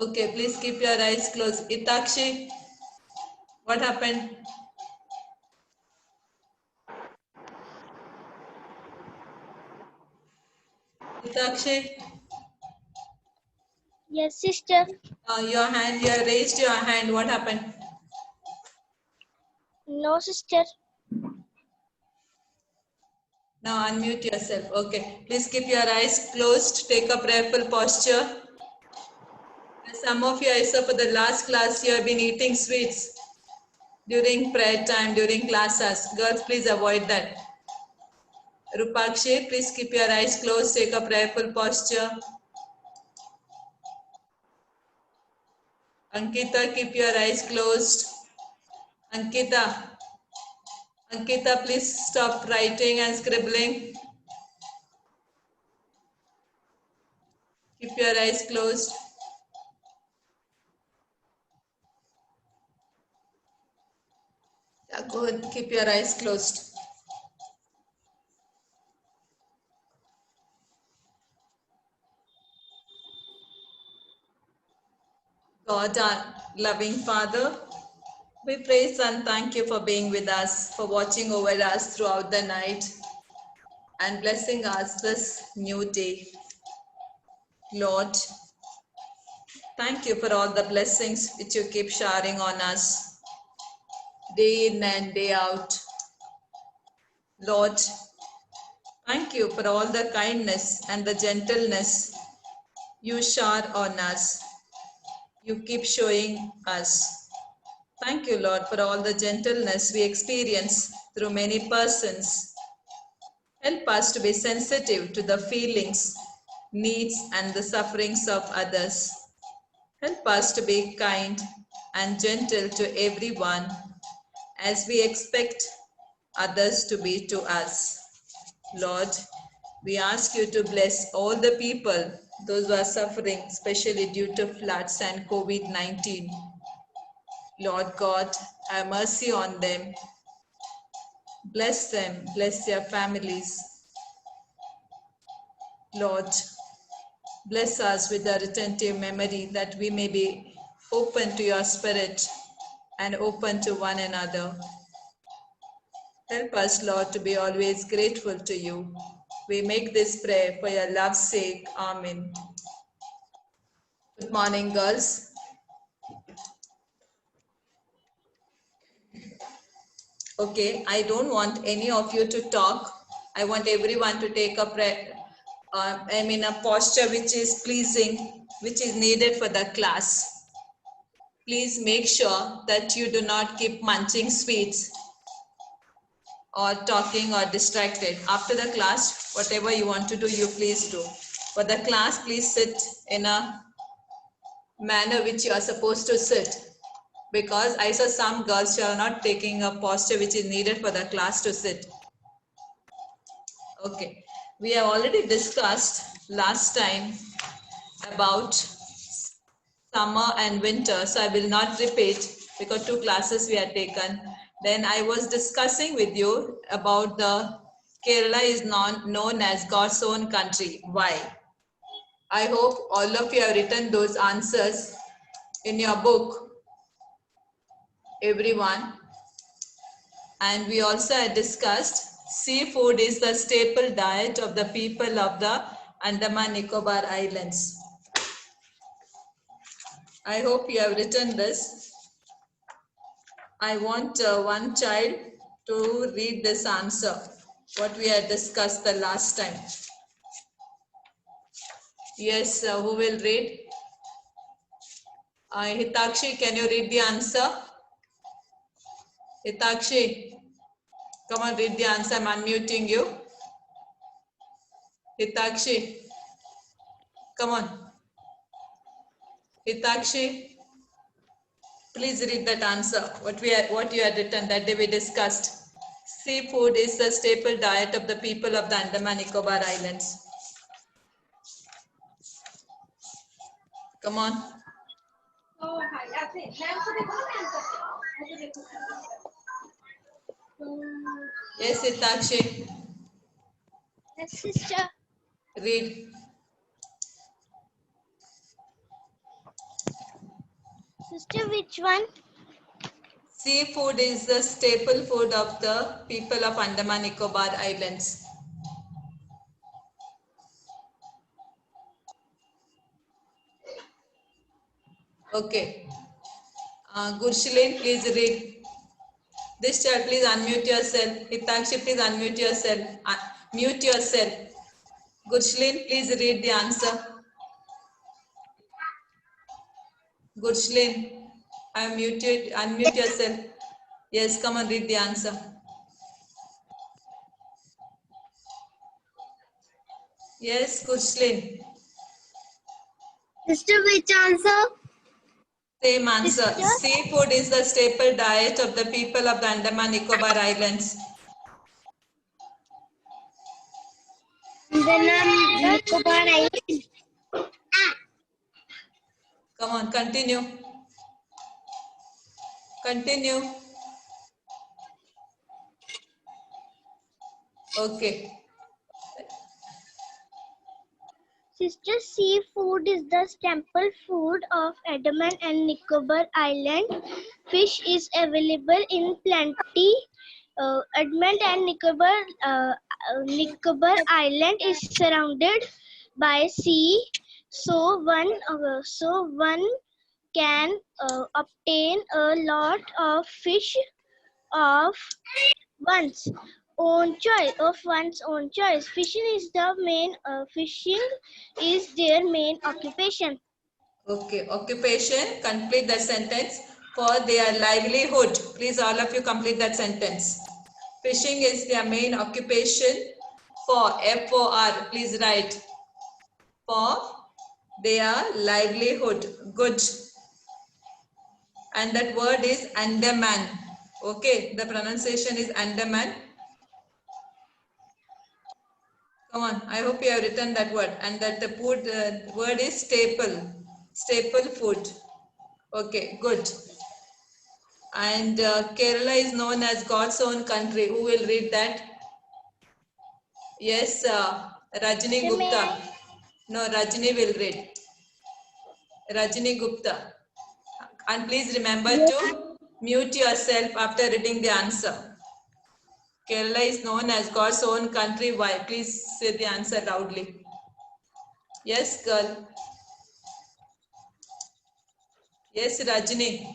Okay, please keep your eyes closed. Itakshi, what happened? Itakshi, Yes, sister. your hand, you raised your hand. What happened? No, sister. Now unmute yourself. Okay, please keep your eyes closed. Take a prayerful posture. Some of you, I saw for the last class, you have been eating sweets during prayer time, during classes. Girls, please avoid that. Rupakshi, please keep your eyes closed. Take a prayerful posture. Ankita, keep your eyes closed. Ankita, Ankita, please stop writing and scribbling. Keep your eyes closed. Yeah, good. Keep your eyes closed. God, our loving Father, we praise and thank you for being with us, for watching over us throughout the night and blessing us this new day. Lord, thank you for all the blessings which you keep showering on us day in and day out. Lord, thank you for all the kindness and the gentleness you shower on us. You keep showing us. Thank you, Lord, for all the gentleness we experience through many persons. Help us to be sensitive to the feelings, needs, and the sufferings of others. Help us to be kind and gentle to everyone as we expect others to be to us. Lord, we ask you to bless all the people, those who are suffering, especially due to floods and COVID-19. Lord God, have mercy on them. Bless them, bless their families. Lord, bless us with a retentive memory that we may be open to your spirit and open to one another. Help us, Lord, to be always grateful to you. We make this prayer for your love's sake. Amen. Good morning, girls. Okay, I don't want any of you to talk. I want everyone to take a prayer, a posture which is pleasing, which is needed for the class. Please make sure that you do not keep munching sweets or talking or distracted. After the class, whatever you want to do, you please do. For the class, please sit in a manner which you are supposed to sit. Because I saw some girls who are not taking a posture which is needed for the class to sit. Okay, we have already discussed last time about summer and winter, so I will not repeat because 2 classes we had taken. Then I was discussing with you about the Kerala is known as God's own country. Why? I hope all of you have written those answers in your book, everyone. And we also had discussed seafood is the staple diet of the people of the Andaman Nicobar Islands. I hope you have written this. I want one child to read this answer, what we had discussed the last time. Yes, who will read? Hitakshi, can you read the answer? Hitakshi, come on, read the answer. I'm unmuting you. Hitakshi, come on. Hitakshi, please read that answer. What you had written that day we discussed. Seafood is the staple diet of the people of the Andaman Nicobar Islands. Come on. Yes, Hitakshi. Yes, sister. Read. Sister, which one? Seafood is the staple food of the people of Andaman Nicobar Islands. Okay. Gurshilen, please read. This child, please unmute yourself. Hitakshi, please unmute yourself. Mute yourself. Gurshilen, please read the answer. Gurshilen, I am muted. Unmute yourself. Yes, come on, read the answer. Yes, Gurshilen. Sister, which answer? Same answer. Sister? Seafood is the staple diet of the people of the Andaman Nicobar Islands. Andaman Nicobar Island. Come on, continue. Continue. Okay. Sister, seafood is the staple food of Andaman and Nicobar Island. Fish is available in plenty. Andaman and Nicobar Island is surrounded by sea, so one can obtain a lot of fish of one's one's own choice. Fishing is their main occupation. Okay. Occupation. Complete that sentence. For their livelihood. Please, all of you complete that sentence. Fishing is their main occupation. For FOR. Please write. For their livelihood. Good. And that word is Andaman. Okay. The pronunciation is Andaman. Come on, I hope you have written that word. And that the food word is staple. Staple food. Okay, good. And Kerala is known as God's own country. Who will read that? Yes, Rajini Gupta. No, Rajini will read. Rajini Gupta. And please remember to mute yourself after reading the answer. Kerala is known as God's own country. Why? Please say the answer loudly. Yes, girl. Yes, Rajini.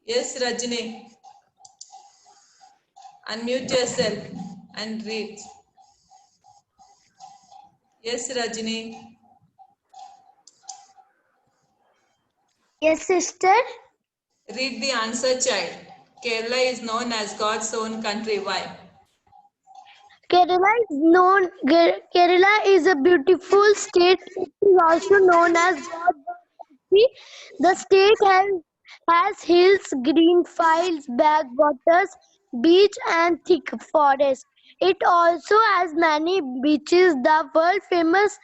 Yes, Rajini. Unmute yourself and read. Yes, Rajini. Yes, sister. Read the answer, child. Kerala is known as God's own country. Why? Kerala is a beautiful state. It is also known as God's country. The state has hills, green fields, backwaters, beach, and thick forests. It also has many beaches. The world famous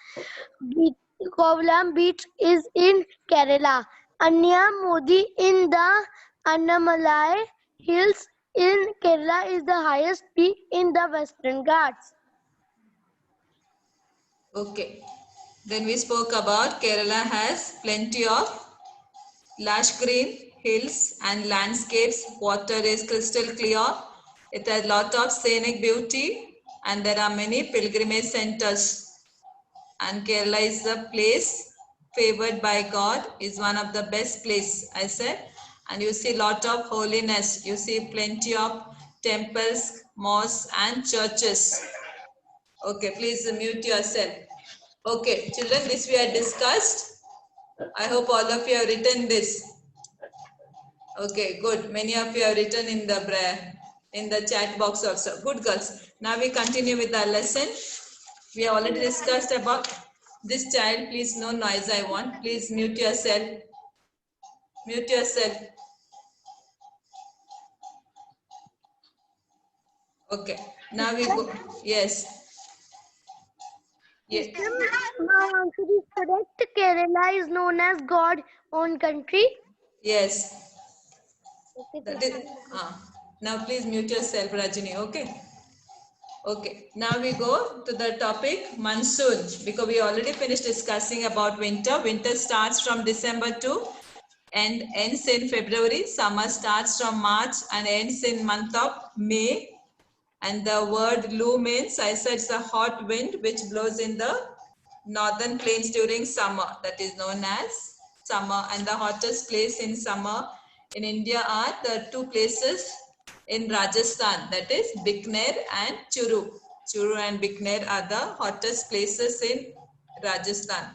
beach, Kovalam beach is in Kerala. Anya Modi in the Annamalai hills in Kerala is the highest peak in the Western Ghats. Okay. Then we spoke about Kerala has plenty of lush green hills and landscapes. Water is crystal clear. It has lot of scenic beauty and there are many pilgrimage centers. And Kerala is the place favored by God, is one of the best place, I said. And you see lot of holiness. You see plenty of temples, mosques and churches. Okay, please mute yourself. Okay, children, this we had discussed. I hope all of you have written this. Okay, good. Many of you have written in the chat box also. Good girls. Now we continue with our lesson. We have already discussed about this child. Please, no noise I want. Please mute yourself. Mute yourself. Okay. Now we go. Yes. Yes. My answer is correct. Kerala is known as God's own country. Yes. That is, now please mute yourself, Rajini. Okay. Okay, now we go to the topic monsoon, because we already finished discussing about winter. Winter starts from December to and ends in February. Summer starts from March and ends in month of May. And the word lu means, I said, it's a hot wind which blows in the northern plains during summer. That is known as summer. And the hottest place in summer in India are the two places in Rajasthan, that is Bikaner and Churu. Churu and Bikaner are the hottest places in Rajasthan.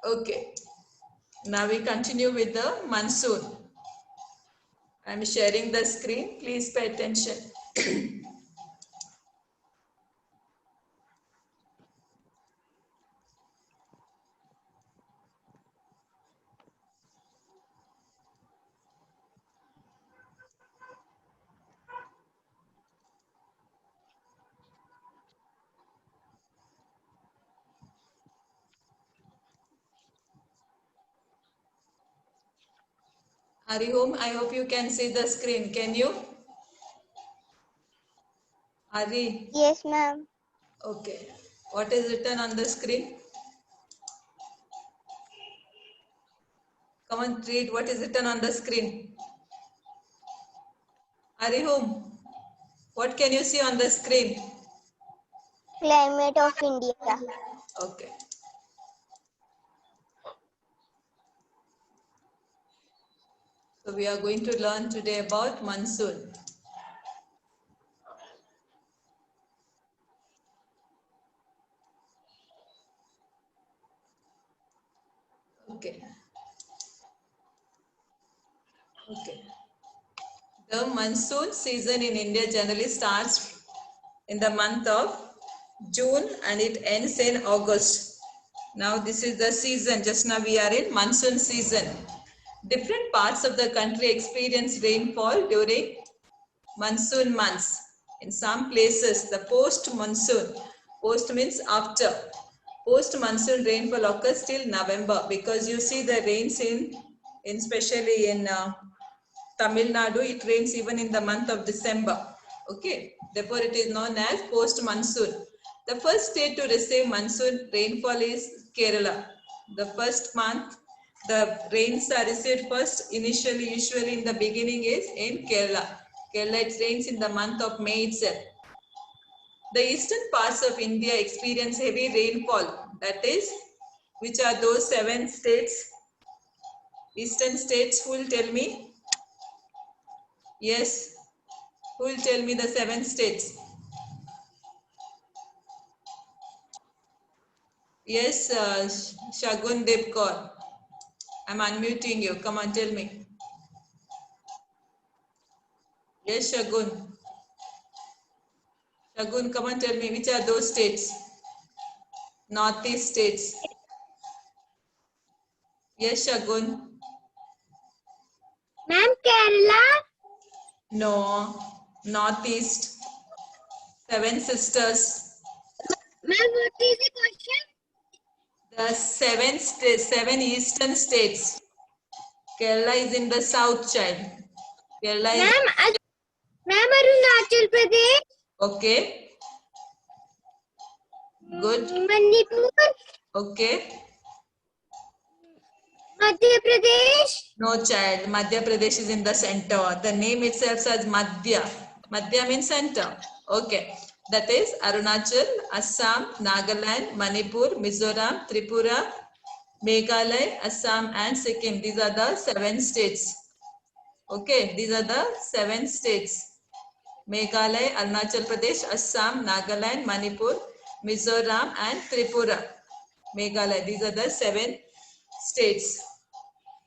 Okay, now we continue with the monsoon. I'm sharing the screen. Please pay attention. Harihom, I hope you can see the screen. Can you? Hari? Yes, ma'am. Okay. What is written on the screen? Come on, read what is written on the screen. Harihom, what can you see on the screen? Climate of India. Okay. So we are going to learn today about monsoon. Okay. Okay. The monsoon season in India generally starts in the month of June and it ends in August. Now this is the season. Just now we are in monsoon season. Different parts of the country experience rainfall during monsoon months. In some places, the post-monsoon, post means after, post-monsoon rainfall occurs till November, because you see the rains in especially in Tamil Nadu, it rains even in the month of December. Okay, therefore it is known as post-monsoon. The first state to receive monsoon rainfall is Kerala. The first month, the rains are received first, initially, usually in the beginning is in Kerala. Kerala, it rains in the month of May itself. The eastern parts of India experience heavy rainfall. That is, which are those 7 states? Eastern states, who will tell me? Yes, who will tell me the 7 states? Yes, Shagun Devkar. I'm unmuting you. Come on, tell me. Yes, Shagun. Shagun, come on, tell me, which are those states? Northeast states. Yes, Shagun. Ma'am, Kerala. No, Northeast. 7 sisters. Ma'am, what is the question? The 7 eastern states. Kerala is in the south, child. Kerala is Ma'am, Arunachal Pradesh. okay. Good. Manipur. Okay. Madhya Pradesh. No, child. Madhya Pradesh is in the center. The name itself says Madhya. Madhya means center. Okay. That is Arunachal, Assam, Nagaland, Manipur, Mizoram, Tripura, Meghalaya, Assam and Sikkim. These are the 7 states. Okay. These are the 7 states. Meghalaya, Arunachal Pradesh, Assam, Nagaland, Manipur, Mizoram and Tripura. Meghalaya. These are the 7 states.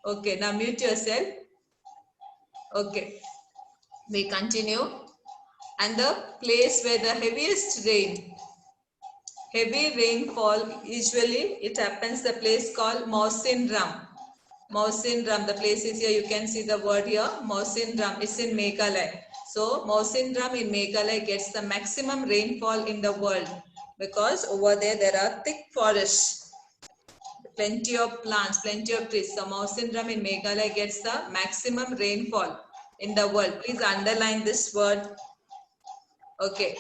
Okay, now mute yourself. Okay, we continue. And the place where the heaviest rain, heavy rainfall, usually it happens the place called Mawsynram. Mawsynram, the place is here, you can see the word here, Mawsynram, it's in Meghalaya. So Mawsynram in Meghalaya gets the maximum rainfall in the world because over there are thick forests. Plenty of plants, plenty of trees. So Mawsynram in Meghalaya gets the maximum rainfall in the world. Please underline this word. Okay.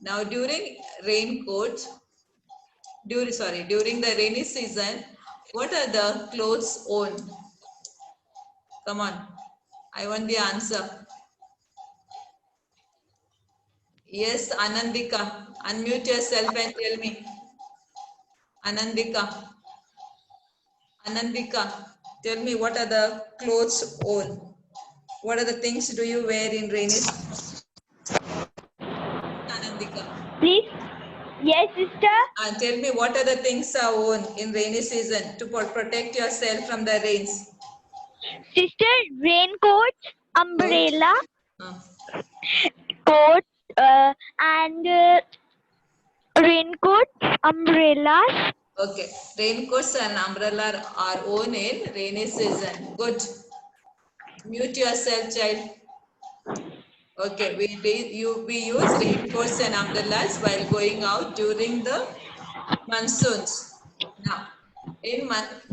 Now during during the rainy season, what are the clothes own? Come on, I want the answer. Yes, Anandika, unmute yourself and tell me. Anandika, tell me what are the clothes own? What are the things do you wear in rainy season? Anandika, Please. Yes, sister. tell me what are the things are own in rainy season to protect yourself from the rains? Sister, raincoat, Good. umbrella, Uh, coat, and raincoat, umbrellas. okay, raincoats and umbrella are own in rainy season. Good. Mute yourself, child. Okay, we use raincoats and umbrellas while going out during the monsoons. Now,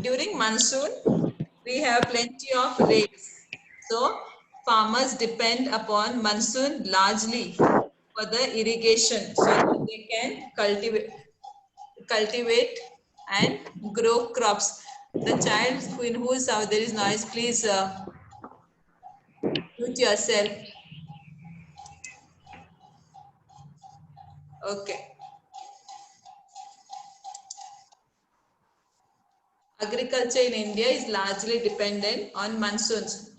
during monsoon, we have plenty of rains. So, farmers depend upon monsoon largely for the irrigation so that they can cultivate and grow crops. The child in whose house there is noise, please mute yourself. Okay. Agriculture in India is largely dependent on monsoons.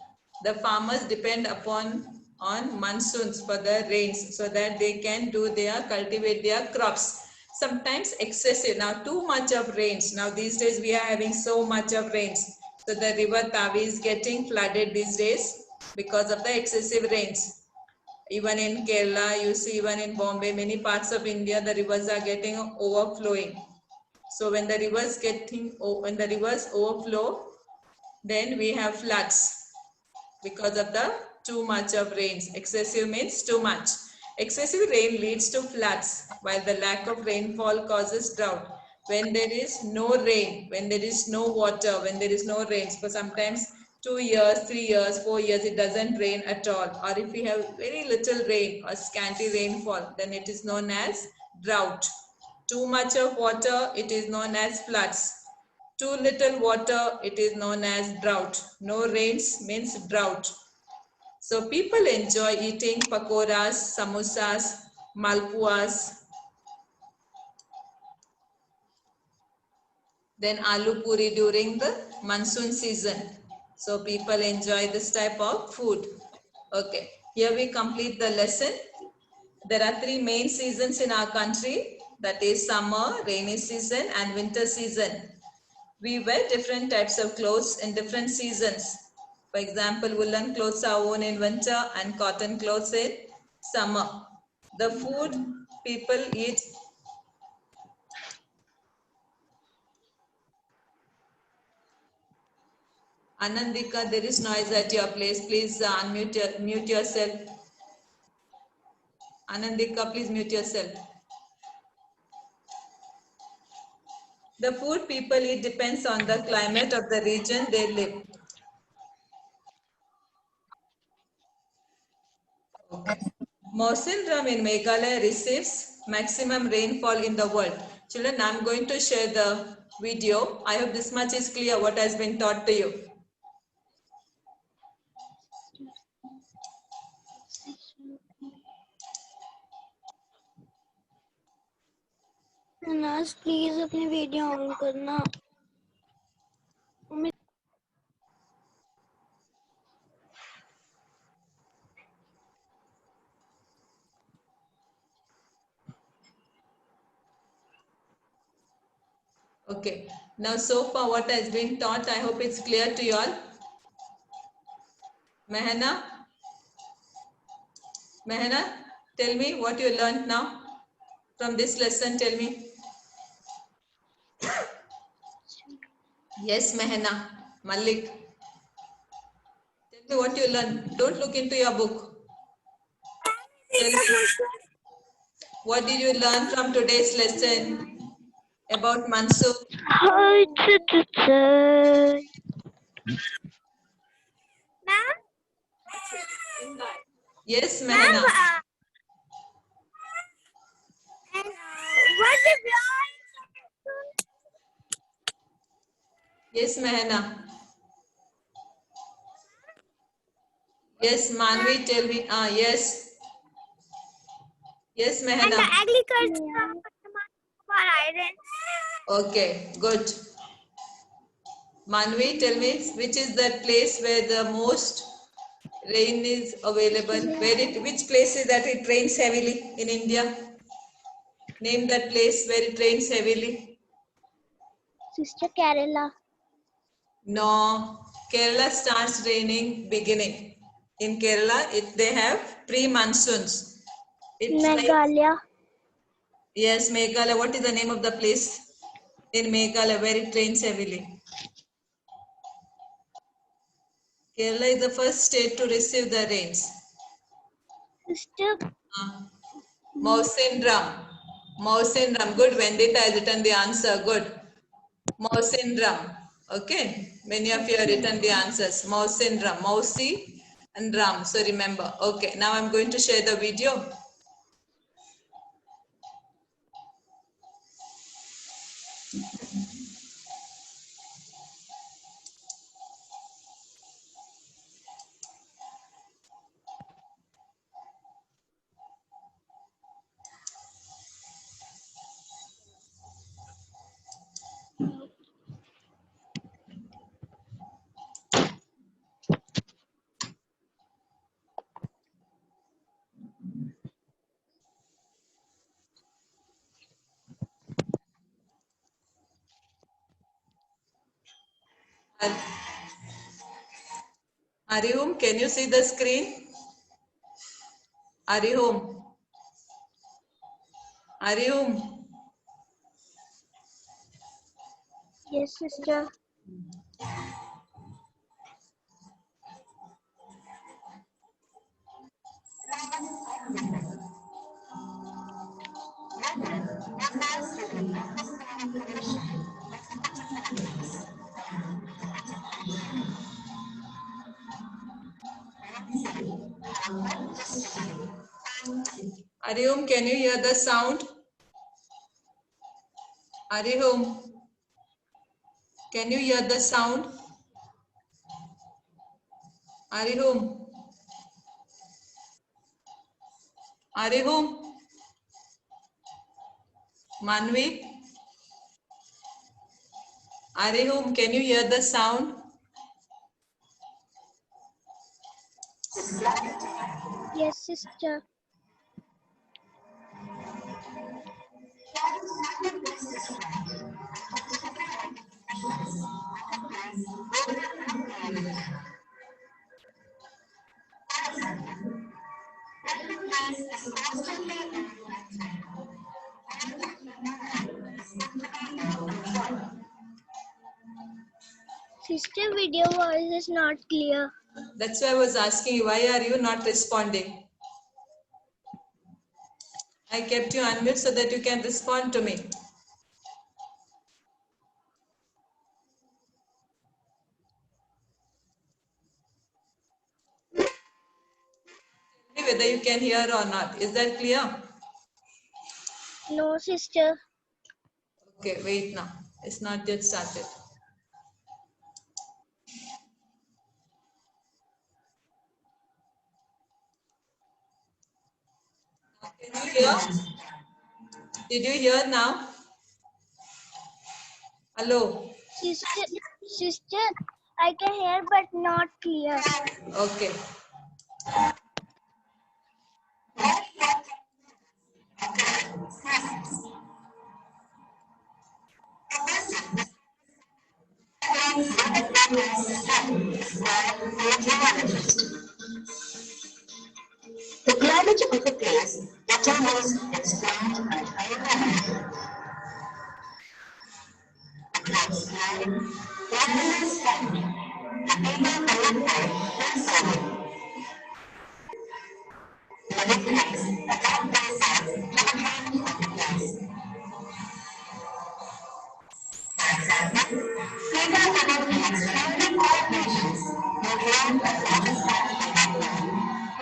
The farmers depend upon on monsoons for the rains so that they can cultivate their crops. Sometimes excessive, now too much of rains. Now these days we are having so much of rains. So the river Tavi is getting flooded these days because of the excessive rains. Even in Kerala, you see, even in Bombay, many parts of India, the rivers are getting overflowing. So when when the rivers overflow, then we have floods because of the too much of rains. Excessive means too much. Excessive rain leads to floods, while the lack of rainfall causes drought. When there is no rain, when there is no water, when there is no rain, for sometimes 2 years, 3 years, 4 years, it doesn't rain at all. Or if we have very little rain or scanty rainfall, then it is known as drought. Too much of water, it is known as floods. Too little water, it is known as drought. No rains means drought. So people enjoy eating pakoras, samosas, malpuas, then aloo puri during the monsoon season. So people enjoy this type of food. Okay, here we complete the lesson. There are three main seasons in our country, that is summer, rainy season and winter season. We wear different types of clothes in different seasons. For example, woolen clothes are worn in winter and cotton clothes in summer. The food people eat. Anandika, there is noise at your place. Please mute yourself. Anandika, please mute yourself. The food people eat depends on the climate of the region they live. Okay. Mawsynram in Meghalaya receives maximum rainfall in the world. Children, I'm going to share the video. I hope this much is clear what has been taught to you. नाज please अपनी video on करना. Okay. Now, so far what has been taught, I hope it's clear to you all. Mehana? Mehana, tell me what you learned now from this lesson. Tell me. Yes, Mehana. Malik. Tell me what you learned. Don't look into your book. Tell me. What did you learn from today's lesson about monsoon? Yes, Mehana. Yes, Mehna. Yes, Manvi, tell me. Yes. Yes, And Mehna. the agriculture for iron. Okay, good. Manvi, tell me which is that place where the most rain is available? Which place is that it rains heavily in India? Name that place where it rains heavily. Sister Kerala. No, Kerala starts raining beginning. In Kerala, they have pre-monsoons. It's like, Meghalaya. yes, Meghalaya. What is the name of the place in Meghalaya where it rains heavily? Kerala is the first state to receive the rains. Sister Mausindram. Mausindram. Good. Vendita has written the answer. Good. Mausindram. Okay. Many of you have written the answers. Mausindram. Mausi and Ram. So remember. Okay. Now I'm going to share the video. Are you home? Can you see the screen? Are you home? Are you home? Yes, sister. Are you home? Can you hear the sound? Are you home? Can you hear the sound? Are you home? Are you home? Manvi? Are you home? Can you hear the sound? Yes, sister. Sister, video voice is not clear. That's why I was asking you, why are you not responding? I kept you unmute so that you can respond to me. Tell me whether you can hear or not. Is that clear? No, sister. Okay, wait now. It's not yet started. Can you hear? Did you hear now? Hello? Sister, I can hear but not clear. Okay. The climate of a place determines its plant and environment. Plants climb, animals stand, and people connected and survive. Living things adapt themselves to the climate of the place. For example, people living in extremely cold regions may learn a thermostat environment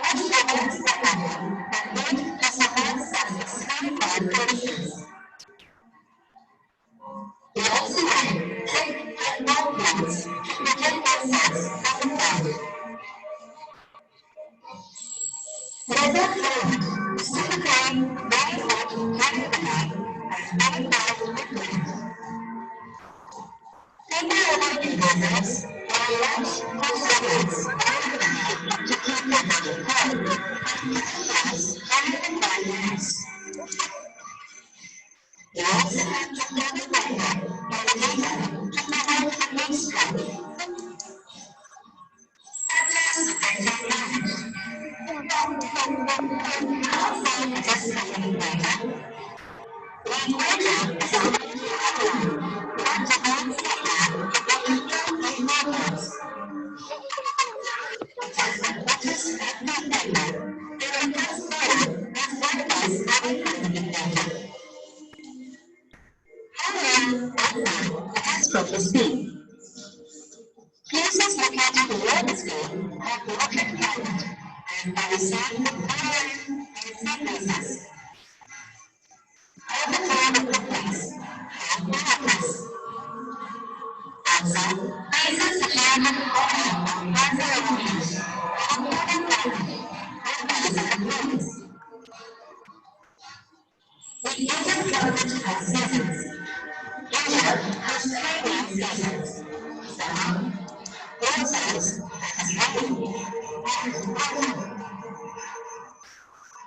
which prevents the weather that lead to severe such extreme cold conditions. They also learn to rise from the ground. Weather followed. Still became very hot during the night and very cold at night. People living in deserts wear large jackets over the night to keep their body cold and camouflage under the dryness. They also have to cover their head in the daytime to prevent heat stroke. Sometimes they get damaged. How far participating in weather? When weather is a major problem, what demands they have if they include in models. Because when participate in weather, they will test better as well as having fun in weather. How long or far catastrophes be? Places located below the sea have moderate climate and are assigned with farmland and sea places. At the top of the place have mountains. Also, places that have oil or natural oceans have moderate climate and are plains. The Indian climate has seasons. India has three main seasons: summer, winters, and rain, and autumn.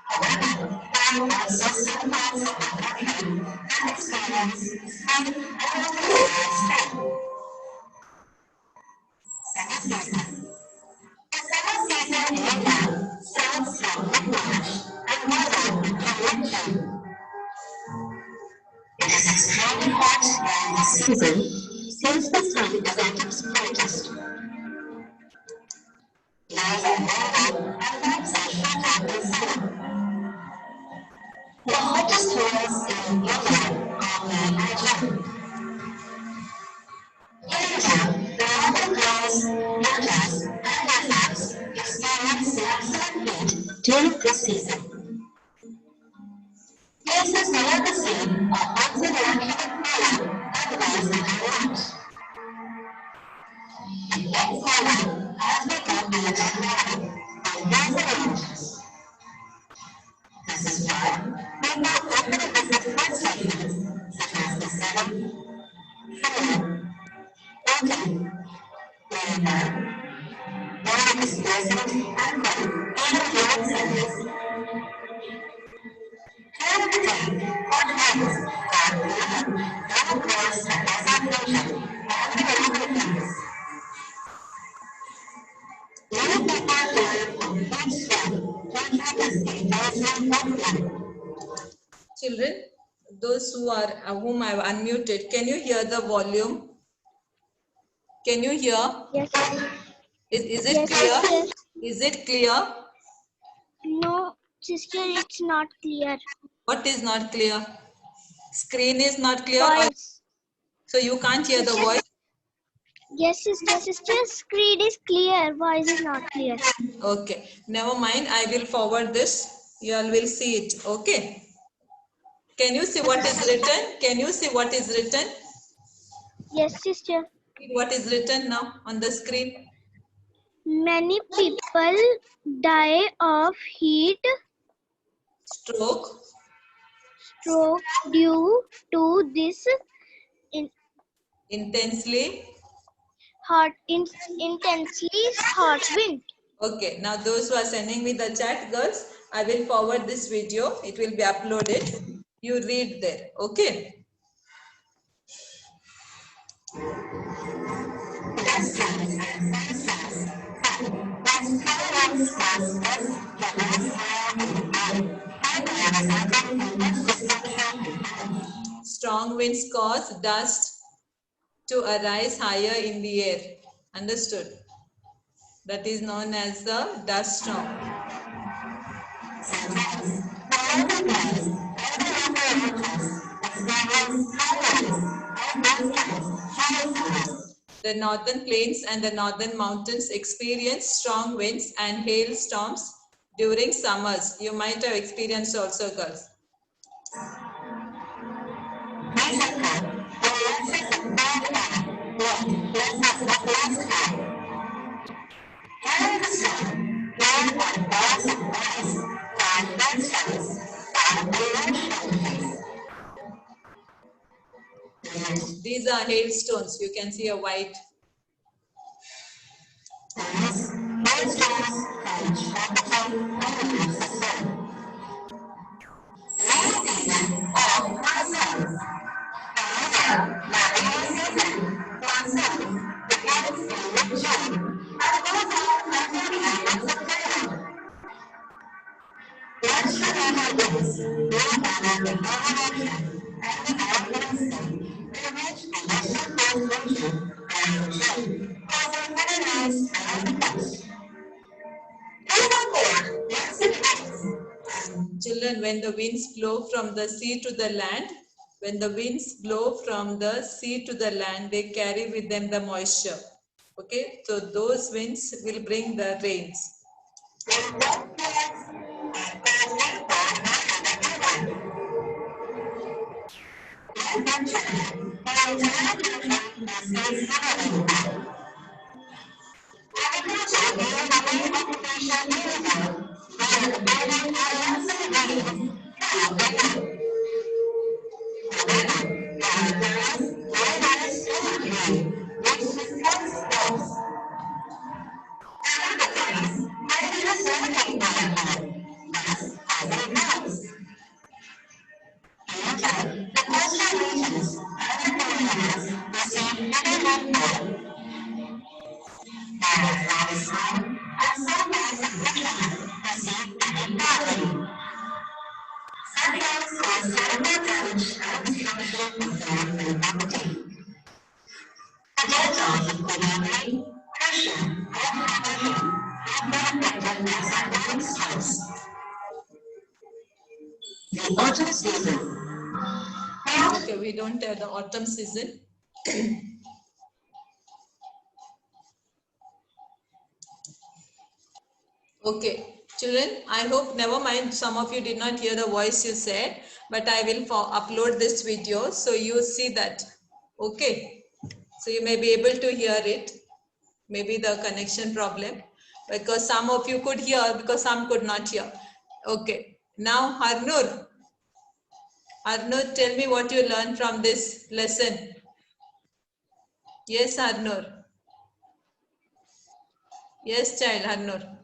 However, there are also some parts of the country that experience spring and winter spring. Summer season. The summer season in India starts from mid-March and goes on until mid-June. It is extremely hot during this season since the sun is at its brightest. Days are longer and nights are shorter in summer. The hottest months in India are May and June. In India, the northern plains, deltas, and deserts experience maximum heat during this season. Places near the sea are also naturally cooler, otherwise they are not. It gets colder as we go near January and there's a ranges. This is why people often visit food stations such as the Seven, Finland, Oaken, Maribor, One Explosive, and One, even human centers. During the day, hot winds are blowing right across the desert region and the United States. Many people die of heat stroke due to this intense hot wind. Children, those whom I've unmuted, can you hear the volume? Can you hear? Yes. Is it Yes, clear? sister. Is it clear? No, sister, it's not clear. What is not clear? Screen is not clear, or Voice. so you can't hear the voice? Yes, sister. Sister's screen is clear. Voice is not clear. Okay, never mind. I will forward this. You all will see it. Okay. Can you see what is written? Can you see what is written? Yes, sister. What is written now on the screen? Many people die of heat Stroke. stroke due to this Intensely. intensely hot wind. Okay, now those who are sending me the chat, girls, I will forward this video. It will be uploaded. You read there. Okay. Strong winds cause dust to arise higher in the air. Understood? That is known as the dust storm. The northern plains and the northern mountains experience strong winds and hailstorms during summers. You might have experienced also, girls. These are hailstones. You can see a white. Children, when the winds blow from the sea to the land, when the winds blow from the sea to the land, they carry with them the moisture. Okay, so those winds will bring the rains. Autumn season. Okay, we don't have the autumn season. Okay, children, I hope, never mind, some of you did not hear the voice you said, but I will upload this video so you see that. Okay, so you may be able to hear it. Maybe the connection problem, because some of you could hear, because some could not hear. Okay, now Harnur. Harnur, tell me what you learned from this lesson. Yes, Harnur. Yes, child, Harnur.